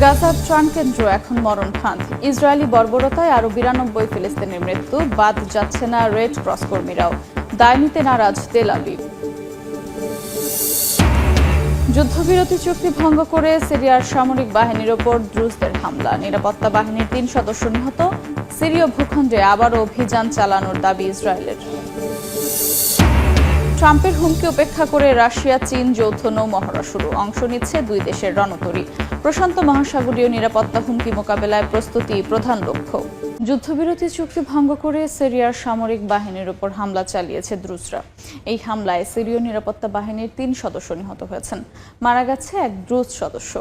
গাজার ত্রাণকেন্দ্র এখন মরণফাঁদ। ইসরায়েলি বর্বরতায় আরও 92 ফিলিস্তিনের মৃত্যু। বাদ যাচ্ছে না রেড ক্রস কর্মীরাও। দায় নিতে নারাজ তেল আবিব। যুদ্ধবিরতি চুক্তি ভঙ্গ করে সিরিয়ার সামরিক বাহিনীর ওপর দ্রুজদের হামলা। নিরাপত্তা বাহিনীর 3 সদস্য নিহত। সিরীয় ভূখণ্ডে আবারও অভিযান চালানোর দাবি ইসরায়েলের। ট্রাম্পের হুমকি উপেক্ষা করে রাশিয়া চীন যৌথ নৌমহড়া শুরু। অংশ নিচ্ছে 2 দেশের রণতরী। প্রশান্ত মহাসাগরীয় নিরাপত্তা হুমকি মোকাবেলায় প্রস্তুতি প্রধান লক্ষ্য। যুদ্ধবিরতি চুক্তি ভঙ্গ করে সিরিয়ার সামরিক বাহিনীর উপর হামলা চালিয়েছে দ্রুজরা। এই হামলায় সিরীয় নিরাপত্তা বাহিনীর 3 সদস্য নিহত হয়েছেন। মারা গেছে এক দ্রুজ সদস্য।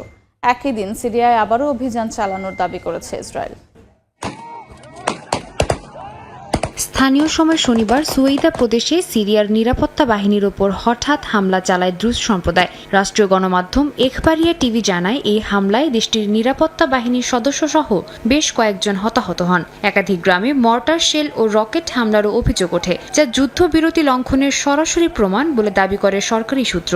একই দিন সিরিয়ায় আবারও অভিযান চালানোর দাবি করেছে ইসরায়েল। স্থানীয় সময় শনিবার সুয়েদা প্রদেশে সিরিয়ার নিরাপত্তা বাহিনীর ওপর হঠাৎ হামলা চালায় দ্রুজ সম্প্রদায়। রাষ্ট্রীয় গণমাধ্যম এখবারিয়া টিভি জানায়, এই হামলায় দেশটির নিরাপত্তা বাহিনীর সদস্যসহ বেশ কয়েকজন হতাহত হন। একাধিক গ্রামে মর্টার শেল ও রকেট হামলারও অভিযোগ ওঠে, যা যুদ্ধবিরতি লঙ্ঘনের সরাসরি প্রমাণ বলে দাবি করে সরকারি সূত্র।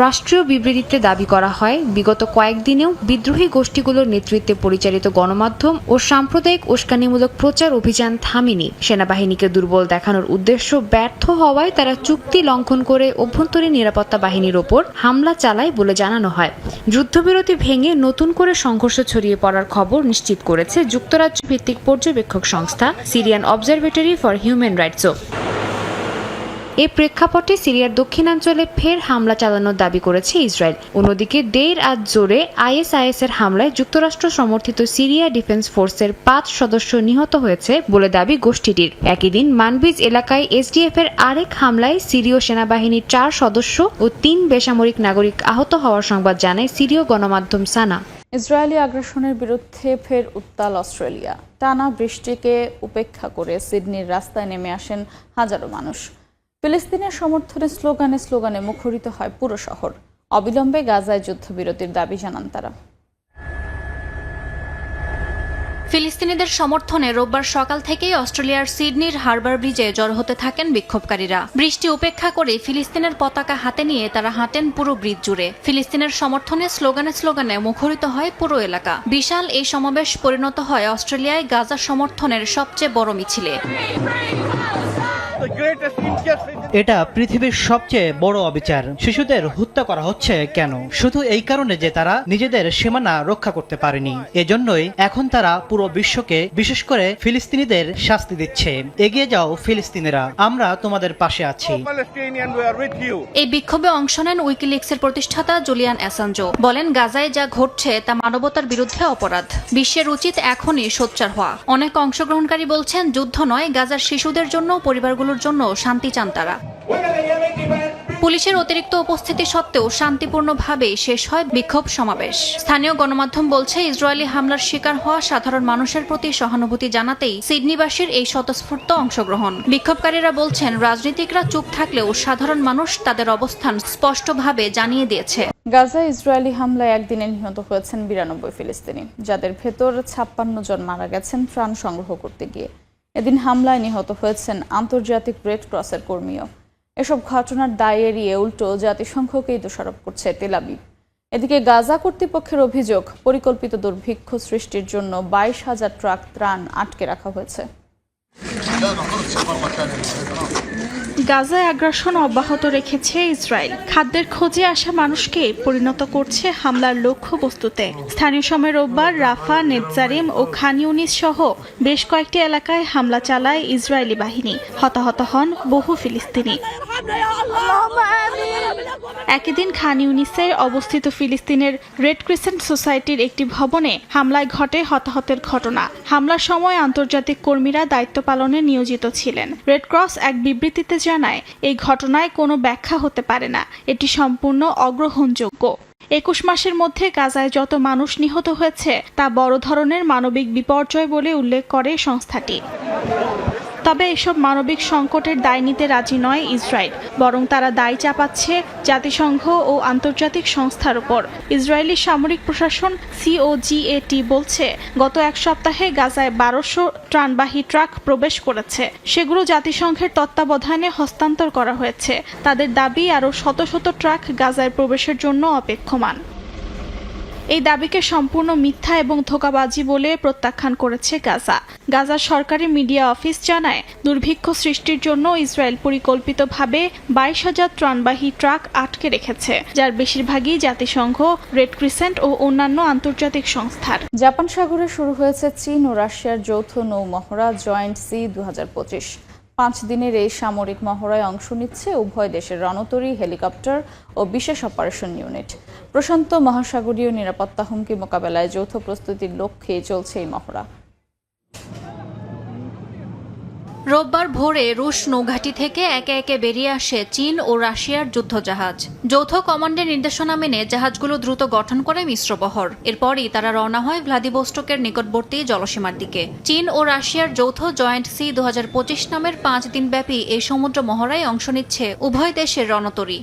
রাষ্ট্রীয় বিবৃতিতে দাবি করা হয়, বিগত কয়েকদিনেও বিদ্রোহী গোষ্ঠীগুলোর নেতৃত্বে পরিচালিত গণমাধ্যম ও সাম্প্রদায়িক উস্কানিমূলক প্রচার অভিযান থামেনি। সেনাবাহিনীকে দুর্বল দেখানোর উদ্দেশ্য ব্যর্থ হওয়ায় তারা চুক্তি লঙ্ঘন করে অভ্যন্তরীণ নিরাপত্তা বাহিনীর ওপর হামলা চালায় বলে জানানো হয়। যুদ্ধবিরতি ভেঙে নতুন করে সংঘর্ষ ছড়িয়ে পড়ার খবর নিশ্চিত করেছে যুক্তরাজ্য ভিত্তিক পর্যবেক্ষক সংস্থা সিরিয়ান অবজারভেটরি ফর হিউম্যান রাইটসও। এই প্রেক্ষাপটে সিরিয়ার দক্ষিণাঞ্চলে ফের হামলা চালানোর দাবি করেছে ইসরায়েল। অন্যদিকে দেইর আজ জোরে আইএসআইএস-এর হামলায় যুক্তরাষ্ট্র সমর্থিত সিরিয়া ডিফেন্স ফোর্সের 5 সদস্য নিহত হয়েছে বলে দাবি গোষ্ঠীটির। একই দিন মানবিজ এলাকায় এসডিএফ-এর আরেক হামলায় সিরীয় সেনাবাহিনীর 4 সদস্য ও 3 বেসামরিক নাগরিক আহত হওয়ার সংবাদ জানায় সিরীয় গণমাধ্যম সানা। ইসরায়েলি আগ্রাসনের বিরুদ্ধে ফের উত্তাল অস্ট্রেলিয়া। টানা বৃষ্টিকে উপেক্ষা করে সিডনির রাস্তায় নেমে আসেন হাজারো মানুষ। ফিলিস্তিনের সমর্থনে স্লোগানে মুখরিত হয় পুরো শহর। অবিলম্বে গাজায় যুদ্ধবিরতির দাবি জানান তারা। ফিলিস্তিনিদের সমর্থনে রোববার সকাল থেকেই অস্ট্রেলিয়ার সিডনির হারবার ব্রিজে জড়ো হতে থাকেন বিক্ষোভকারীরা। বৃষ্টি উপেক্ষা করে ফিলিস্তিনের পতাকা হাতে নিয়ে তারা হাঁটেন পুরো ব্রিজ জুড়ে। ফিলিস্তিনের সমর্থনে স্লোগানে মুখরিত হয় পুরো এলাকা। বিশাল এই সমাবেশ পরিণত হয় অস্ট্রেলিয়ায় গাজা সমর্থনের সবচেয়ে বড় মিছিলে। এটা পৃথিবীর সবচেয়ে বড় অবিচার। শিশুদের হত্যা করা হচ্ছে কেন? শুধু এই কারণে যে তারা নিজেদের সীমানা রক্ষা করতে পারেনি। এজন্যই এখন তারা পুরো বিশ্বকে, বিশেষ করে ফিলিস্তিনিদের শাস্তি দিচ্ছে। এগিয়ে যাও ফিলিস্তিনিরা, আমরা তোমাদের পাশে আছি। এই বিক্ষোভে অংশ নেন উইকিলিক্সের প্রতিষ্ঠাতা জুলিয়ান অ্যাসাঞ্জো। বলেন, গাজায় যা ঘটছে তা মানবতার বিরুদ্ধে অপরাধ। বিশ্বের উচিত এখনই সোচ্চার হওয়া। অনেক অংশগ্রহণকারী বলছেন, যুদ্ধ নয়, গাজার শিশুদের জন্য, পরিবারগুলোর জন্য শান্তি চান তারা। পুলিশের অতিরিক্ত উপস্থিতি সত্ত্বেও শান্তিপূর্ণভাবে শেষ হয় বিক্ষোভ সমাবেশ। স্থানীয় গণমাধ্যম বলছে, ইসরায়েলি হামলার শিকার হওয়া সাধারণ মানুষের প্রতি সহানুভূতি জানাতেই সিডনিবাসীর এই স্বতঃস্ফূর্ত অংশগ্রহণ। বিক্ষোভকারীরা বলছেন, রাজনীতিকরা চুপ থাকলেও সাধারণ মানুষ তাদের অবস্থান স্পষ্টভাবে জানিয়ে দিয়েছে। গাজায় ইসরায়েলি হামলায় একদিনে নিহত হয়েছেন 92 ফিলিস্তিনি, যাদের ভেতর 56 জন মারা গেছেন ত্রাণ সংগ্রহ করতে গিয়ে। এদিন হামলায় নিহত হয়েছেন আন্তর্জাতিক রেড ক্রসের কর্মীও। এসব ঘটনার দায় এড়িয়ে উল্টো জাতিসংঘকেই দোষারোপ করছে তেল আবিব। এদিকে গাজা কর্তৃপক্ষের অভিযোগ, পরিকল্পিত দুর্ভিক্ষ সৃষ্টির জন্য 22,000 ট্রাক ত্রাণ আটকে রাখা হয়েছে। গাজায় আগ্রাসন অব্যাহত রেখেছে ইসরায়েল। খাদ্যের খোঁজে আসা মানুষকে পরিণত করছে হামলার লক্ষ্যবস্তুতে। স্থানীয় সময় রোববার রাফা, নেতজারিম ও খান ইউনিস সহ বেশ কয়েকটি এলাকায় হামলা চালায় ইসরায়েলি বাহিনী। হতাহত হন বহু ফিলিস্তিনি। একই দিন খান ইউনিসে অবস্থিত ফিলিস্তিনের রেড ক্রিসেন্ট সোসাইটির একটি ভবনে হামলায় ঘটে হতাহতের ঘটনা। হামলার সময় আন্তর্জাতিক কর্মীরা দায়িত্ব পালনে নিয়োজিত ছিলেন। রেড ক্রস এক বিবৃতিতে জানায়, এই ঘটনায় কোনো ব্যাখ্যা হতে পারে না, এটি সম্পূর্ণ অগ্রহণযোগ্য। 21 মাসের মধ্যে গাজায় যত মানুষ নিহত হয়েছে তা বড় ধরনের মানবিক বিপর্যয় বলে উল্লেখ করে সংস্থাটি। তবে এসব মানবিক সংকটের দায় নিতে রাজি নয় ইসরায়েল, বরং তারা দায় চাপাচ্ছে জাতিসংঘ ও আন্তর্জাতিক সংস্থার উপর। ইসরায়েলি সামরিক প্রশাসন COGAT বলছে, গত এক সপ্তাহে গাজায় 1200 ত্রাণবাহী ট্রাক প্রবেশ করেছে। সেগুলো জাতিসংঘের তত্ত্বাবধানে হস্তান্তর করা হয়েছে। তাদের দাবি, আরও শত শত ট্রাক গাজায় প্রবেশের জন্য অপেক্ষমান। এই দাবিকে সম্পূর্ণ মিথ্যা এবং ধোঁকাবাজি বলে প্রত্যাখ্যান করেছে গাজা। গাজার সরকারি মিডিয়া অফিস জানায়, দুর্ভিক্ষ সৃষ্টির জন্য ইসরায়েল পরিকল্পিতভাবে 22,000 ত্রাণবাহী ট্রাক আটকে রেখেছে, যার বেশিরভাগই জাতিসংঘ, রেড ক্রিসেন্ট ও অন্যান্য আন্তর্জাতিক সংস্থার। জাপান সাগরে শুরু হয়েছে চীন ও রাশিয়ার যৌথ নৌ মহড়া জয়েন্ট সি 2025। 5 দিনের এই সামরিক মহড়ায় অংশ নিচ্ছে উভয় দেশের রণতরী, হেলিকপ্টার ও বিশেষ অপারেশন ইউনিট। প্রশান্ত মহাসাগরীয় নিরাপত্তা হুমকি মোকাবেলায় যৌথ প্রস্তুতির লক্ষ্যে চলছে এই মহড়া। রোববার ভোরে রুশ নৌঘাঁটি থেকে একে একে বেরিয়ে আসে চীন ও রাশিয়ার যুদ্ধজাহাজ। যৌথ কমান্ডের নির্দেশনা মেনে জাহাজগুলো দ্রুত গঠন করে মিশ্রবহর। এরপরই তারা রওনা হয় ভ্লাদিভস্টকের নিকটবর্তী জলসীমার দিকে। চীন ও রাশিয়ার যৌথ জয়েন্ট সি 2025 নামের 5 দিনব্যাপী এই সমুদ্র মহড়ায় অংশ নিচ্ছে উভয় দেশের রণতরী।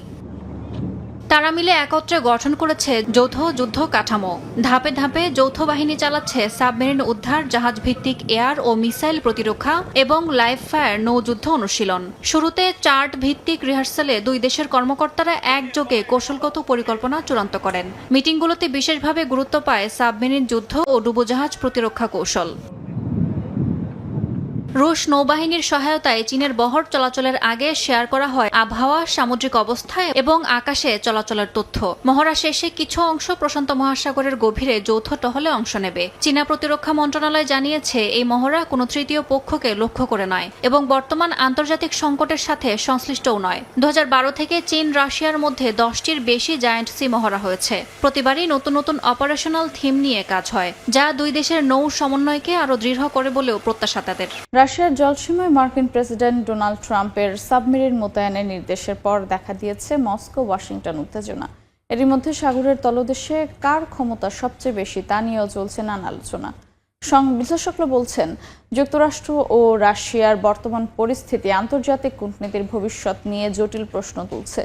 তারা মিলে একত্রে গঠন করেছে যৌথ যুদ্ধ কাঠামো। ধাপে ধাপে যৌথ বাহিনী চালাচ্ছে সাবমেরিন উদ্ধার, জাহাজ ভিত্তিক এয়ার ও মিসাইল প্রতিরক্ষা এবং লাইভ ফায়ার নৌযুদ্ধ অনুশীলন। শুরুতে চার্ট ভিত্তিক রিহার্সালে 2 দেশের কর্মকর্তারা একযোগে কৌশলগত পরিকল্পনা চূড়ান্ত করেন। মিটিংগুলোতে বিশেষভাবে গুরুত্ব পায় সাবমেরিন যুদ্ধ ও ডুবোজাহাজ প্রতিরক্ষা কৌশল। রুশ নৌবাহিনীর সহায়তায় চীনের বহর চলাচলের আগে শেয়ার করা হয় আবহাওয়া, সামুদ্রিক অবস্থা এবং আকাশে চলাচলের তথ্য। মহড়া শেষে কিছু অংশ প্রশান্ত মহাসাগরের গভীরে যৌথ টহলে অংশ নেবে। চীনা প্রতিরক্ষা মন্ত্রণালয় জানিয়েছে, এই মহড়া কোনো তৃতীয় পক্ষকে লক্ষ্য করে নয় এবং বর্তমান আন্তর্জাতিক সংকটের সাথে সংশ্লিষ্টও নয়। 2012 থেকে চীন রাশিয়ার মধ্যে 10টির বেশি জায়ান্ট সি মহড়া হয়েছে। প্রতিবারই নতুন নতুন অপারেশনাল থিম নিয়ে কাজ হয়, যা 2 দেশের নৌ সমন্বয়কে আরও দৃঢ় করে বলেও প্রত্যাশা তাদের। রাশিয়ার জলসীমায় মার্কিন প্রেসিডেন্ট ডোনাল্ড ট্রাম্পের সাবমেরিন মোতায়েনের নির্দেশের পর দেখা দিয়েছে মস্কো ওয়াশিংটন উত্তেজনা। এরই মধ্যে সাগরের তলদেশে কার ক্ষমতা সবচেয়ে বেশি তা নিয়েও চলছে নানা আলোচনা। বিশ্লেষকরা বলছেন, যুক্তরাষ্ট্র ও রাশিয়ার বর্তমান পরিস্থিতি আন্তর্জাতিক কূটনীতির ভবিষ্যৎ নিয়ে জটিল প্রশ্ন তুলছে।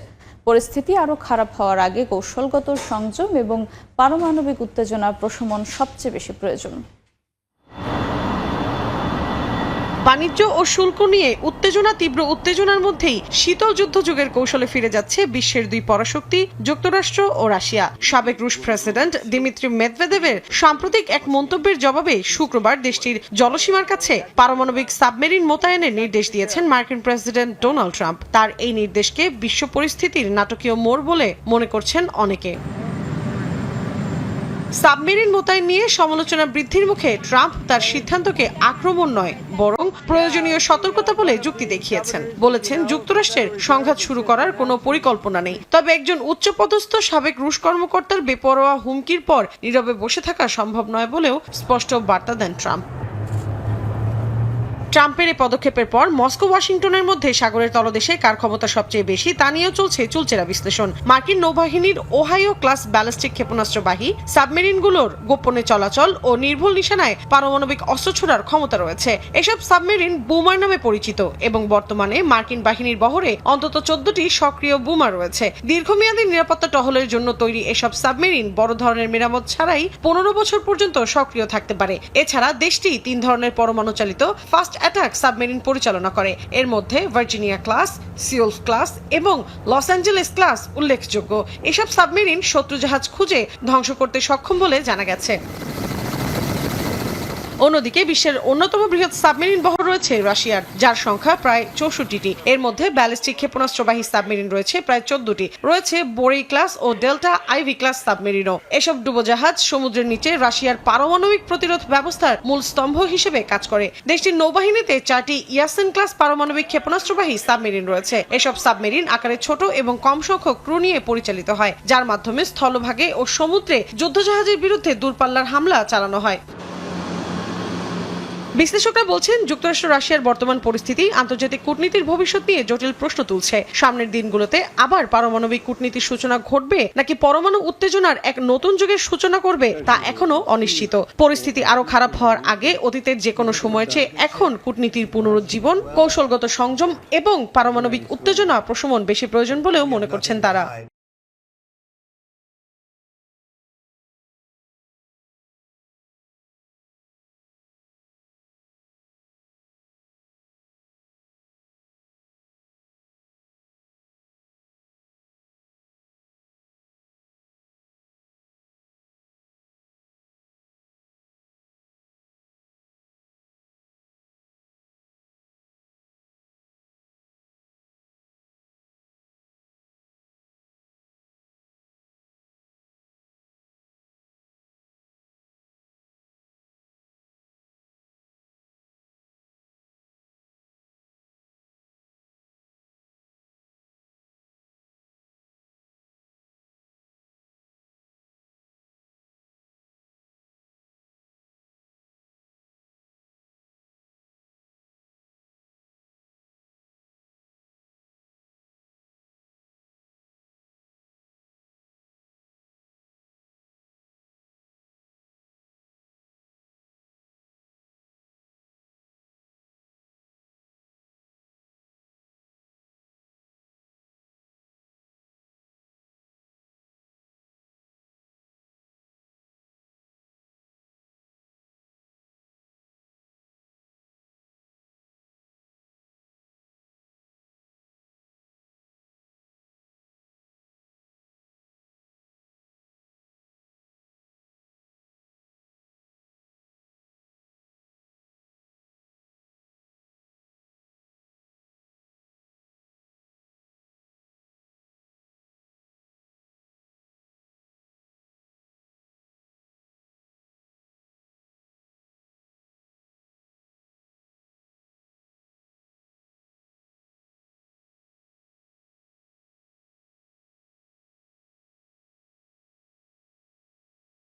পরিস্থিতি আরও খারাপ হওয়ার আগে কৌশলগত সংযম এবং পারমাণবিক উত্তেজনা প্রশমন সবচেয়ে বেশি প্রয়োজন। বাণিজ্য ও শুল্ক নিয়ে তীব্র উত্তেজনার মধ্যেই শীতল যুদ্ধ যুগের কৌশলে ফিরে যাচ্ছে বিশ্বের 2 পরাশক্তি যুক্তরাষ্ট্র ও রাশিয়া। সাবেক রুশ প্রেসিডেন্ট দিমিত্রি মেদভেদেভের সাম্প্রতিক এক মন্তব্যের জবাবে শুক্রবার দেশটির জলসীমার কাছে পারমাণবিক সাবমেরিন মোতায়েনের নির্দেশ দিয়েছেন মার্কিন প্রেসিডেন্ট ডোনাল্ড ট্রাম্প। তার এই নির্দেশকে বিশ্ব পরিস্থিতির নাটকীয় মোড় বলে মনে করছেন অনেকে। সাবমেরিন মোতায়েন নিয়ে সমালোচনা বৃদ্ধির মুখে ট্রাম্প তার সিদ্ধান্তকে আক্রমণ নয়, বরং প্রয়োজনীয় সতর্কতা বলে যুক্তি দেখিয়েছেন। বলেছেন, যুক্তরাষ্ট্রের সংঘাত শুরু করার কোনো পরিকল্পনা নেই। তবে একজন উচ্চপদস্থ সাবেক রুশ কর্মকর্তার বেপরোয়া হুমকির পর নীরবে বসে থাকা সম্ভব নয় বলেও স্পষ্ট বার্তা দেন ট্রাম্প। ট্রাম্পের এই পদক্ষেপের পর মস্কো ওয়াশিংটনের মধ্যে সাগরের তলদেশে কার ক্ষমতা সবচেয়ে বেশি তা নিয়েও চলছে চুলচেরা বিশ্লেষণ। মার্কিন নৌবাহিনীর ওহাইও ক্লাস ব্যালিস্টিক ক্ষেপণাস্ত্রবাহী সাবমেরিনগুলোর গোপনে চলাচল ও নির্ভুল নিশানায় পারমাণবিক অস্ত্র ছোড়ার ক্ষমতা রয়েছে। এসব সাবমেরিন বুমার নামে পরিচিত এবং বর্তমানে মার্কিন বাহিনীর বহরে অন্তত 14টি সক্রিয় বুমা রয়েছে। দীর্ঘমেয়াদী নিরাপত্তা টহলের জন্য তৈরি এসব সাবমেরিন বড় ধরনের মেরামত ছাড়াই 15 বছর পর্যন্ত সক্রিয় থাকতে পারে। এছাড়া দেশটি 3 ধরনের পরমাণু চালিত ফাস্ট অ্যাটাক সাবমেরিন পরিচালনা করে। এর মধ্যে ভার্জিনিয়া ক্লাস, সিওল ক্লাস এবং লস অ্যাঞ্জেলেস ক্লাস উল্লেখযোগ্য। এসব সাবমেরিন শত্রু জাহাজ খুঁজে ধ্বংস করতে সক্ষম বলে জানা গেছে। অন্যদিকে বিশ্বের অন্যতম বৃহৎ সাবমেরিন বহর রয়েছে রাশিয়ার, যার সংখ্যা প্রায় 64টি। এর মধ্যে ব্যালিস্টিক ক্ষেপণাস্ত্রবাহী সাবমেরিন রয়েছে প্রায় 14টি। রয়েছে বোরেই ক্লাস ও ডেল্টা আইভি ক্লাস সাবমেরিনও। এসব ডুবোজাহাজ সমুদ্রের নিচে রাশিয়ার পারমাণবিক প্রতিরোধ ব্যবস্থার মূল স্তম্ভ হিসেবে কাজ করে। দেশটির নৌবাহিনীতে 4টি ইয়াসেন ক্লাস পারমাণবিক ক্ষেপণাস্ত্রবাহী সাবমেরিন রয়েছে। এসব সাবমেরিন আকারে ছোট এবং কম সংখ্যক ক্রু নিয়ে পরিচালিত হয়, যার মাধ্যমে স্থলভাগে ও সমুদ্রে যুদ্ধজাহাজের বিরুদ্ধে দূরপাল্লার হামলা চালানো হয়। বিশ্লেষকরা বলছেন, যুক্তরাষ্ট্র রাশিয়ার বর্তমান পরিস্থিতি আন্তর্জাতিক কূটনীতির ভবিষ্যৎ নিয়ে জটিল প্রশ্ন তুলছে। সামনের দিনগুলোতে আবার পারমাণবিক কূটনীতির সূচনা ঘটবে নাকি পরমাণু উত্তেজনার এক নতুন যুগের সূচনা করবে তা এখনো অনিশ্চিত। পরিস্থিতি আরো খারাপ হওয়ার আগে অতীতের যে কোনো সময়ের চেয়ে এখন কূটনীতির পুনরুজ্জীবন, কৌশলগত সংযম এবং পারমাণবিক উত্তেজনা প্রশমন বেশি প্রয়োজন বলেও মনে করছেন তারা।